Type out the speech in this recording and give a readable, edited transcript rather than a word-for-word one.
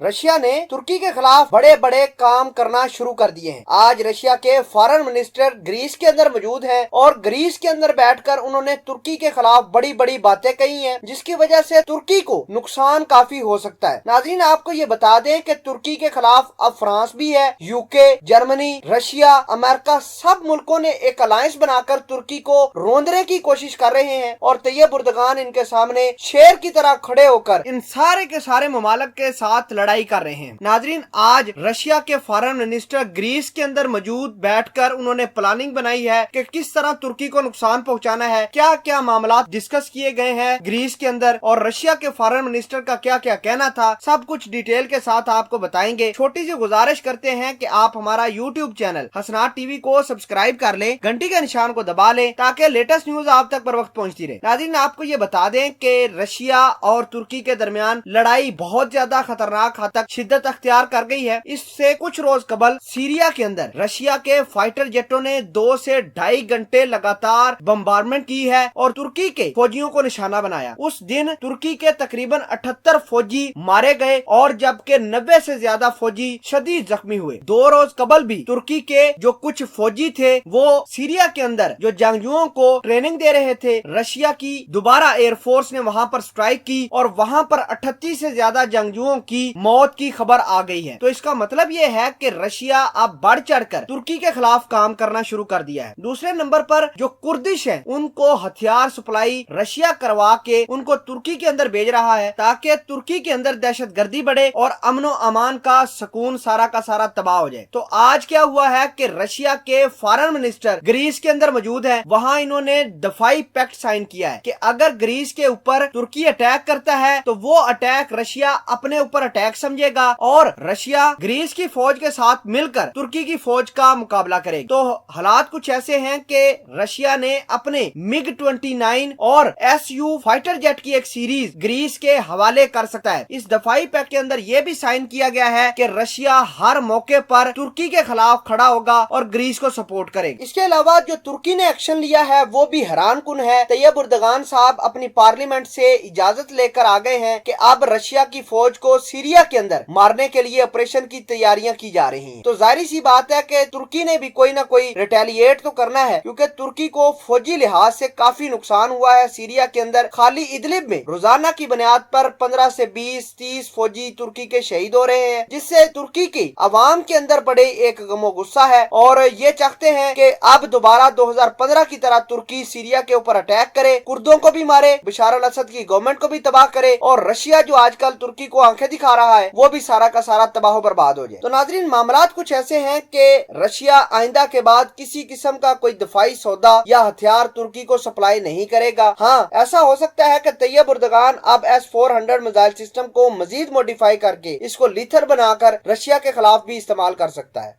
Russia ने तुर्की के खिलाफ बड़े बड़े काम करना शुरू कर दिए हैं। आज रशिया के फॉरेन मिनिस्टर ग्रीस के अंदर मौजूद हैं और ग्रीस के अंदर बैठकर उन्होंने तुर्की के खिलाफ बड़ी बड़ी बातें कही हैं, जिसकी वजह से तुर्की को नुकसान काफी हो सकता है। नाज़रीन, आपको ये बता दें कि तुर्की के खिलाफ अब फ्रांस भी है, यूके, जर्मनी, रशिया, अमेरिका, सब मुल्कों ने एक अलायंस बनाकर तुर्की को रोंदने की कोशिश कर रहे हैं और तैयब उर्दगान इनके सामने शेर की तरह खड़े होकर इन सारे के सारे ममालिक के साथ लड़ाई कर रहे हैं। नाजरीन, आज रशिया के फॉरेन मिनिस्टर ग्रीस के अंदर मौजूद बैठकर उन्होंने प्लानिंग बनाई है कि किस तरह तुर्की को नुकसान पहुंचाना है, क्या क्या मामला डिस्कस किए गए हैं ग्रीस के अंदर और रशिया के फॉरेन मिनिस्टर का क्या क्या कहना था, सब कुछ डिटेल के साथ आपको बताएंगे। छोटी सी गुजारिश करते हैं कि आप हमारा यूट्यूब चैनल हसनात टीवी को सब्सक्राइब कर लें, घंटी के निशान को दबा लें ताकि लेटेस्ट न्यूज आप तक पर वक्त पहुंचती रहे। नाज़रीन, आपको ये बता दें कि रशिया और तुर्की के दरमियान लड़ाई बहुत ज्यादा खतरनाक हद तक शिद्दत अख्तियार कर गई है। इससे कुछ रोज कबल सीरिया के अंदर रशिया के फाइटर जेटों ने 2 से 2.5 घंटे लगातार बम्बार्डमेंट की है और तुर्की के फौजियों को निशाना बनाया। उस दिन तुर्की के तकरीबन 78 फौजी मारे गए और जबकि 90 से ज्यादा फौजी शदीद जख्मी हुए। 2 रोज कबल भी तुर्की के जो कुछ फौजी थे वो सीरिया के अंदर जो जंगजुओं को ट्रेनिंग दे रहे थे, रशिया की दोबारा एयरफोर्स ने वहां पर स्ट्राइक की और वहां पर 38 से ज्यादा जंगजुओं की मौत की खबर आ गई है। तो इसका मतलब ये है कि रशिया अब बढ़ चढ़कर तुर्की के खिलाफ काम करना शुरू कर दिया है। दूसरे नंबर पर जो कुर्दिश है उनको हथियार सप्लाई रशिया करवा के उनको तुर्की के अंदर भेज रहा है ताकि तुर्की के अंदर दहशतगर्दी बढ़े और अमनो अमान का सुकून सारा का सारा तबाह हो जाए। तो आज क्या हुआ है कि रशिया के फॉरेन मिनिस्टर ग्रीस के अंदर मौजूद है, वहां इन्होंने दफाई पैक्ट साइन किया है कि अगर ग्रीस के ऊपर तुर्की अटैक करता है तो वो अटैक रशिया अपने ऊपर अटैक समझेगा और रशिया ग्रीस की फौज के साथ मिलकर तुर्की की फौज का मुकाबला करेगी। तो हालात कुछ ऐसे हैं कि रशिया ने अपने मिग 29 और SU फाइटर जेट की एक सीरीज ग्रीस के हवाले कर सकता है। इस दफाई पैक्ट के अंदर यह भी साइन किया गया है कि रशिया हर मौके पर तुर्की के खिलाफ खड़ा होगा और ग्रीस को सपोर्ट करेगा। इसके अलावा जो तुर्की ने एक्शन लिया है वो भी हैरान कुन है। तैयब उर्दगान साहब अपनी पार्लियामेंट से इजाजत लेकर आ गए हैं कि अब रशिया की फौज को सीरिया के अंदर मारने के लिए ऑपरेशन की तैयारियां की जा रही हैं। तो जाहिर सी बात है कि तुर्की ने भी कोई ना कोई रिटेलिएट तो करना है, क्योंकि तुर्की को फौजी लिहाज से काफी नुकसान हुआ है। सीरिया के अंदर खाली इदलिब में रोजाना की बुनियाद पर 15 से 20-30 फौजी तुर्की के शहीद हो रहे हैं, जिससे तुर्की की आवाम के अंदर बड़े एक गमो गुस्सा है और ये चाहते हैं कि अब दोबारा 2015 की तरह तुर्की सीरिया के ऊपर अटैक करे, कुर्दों को भी मारे, बशार अल असद की गवर्नमेंट को भी तबाह करे और रशिया जो आजकल तुर्की को आंखें दिखा रहा है वो भी सारा का सारा तबाह बर्बाद हो जाए। तो नाजरीन, मामलात कुछ ऐसे हैं कि रशिया आइंदा के बाद किसी किस्म का कोई दफाई सौदा या हथियार तुर्की को सप्लाई नहीं करेगा। हाँ, ऐसा हो सकता है कि तैयब उर्दगान अब S-400 मिसाइल सिस्टम को मजीद मॉडिफाई करके इसको लीथर बनाकर रशिया के खिलाफ भी इस्तेमाल कर सकता है।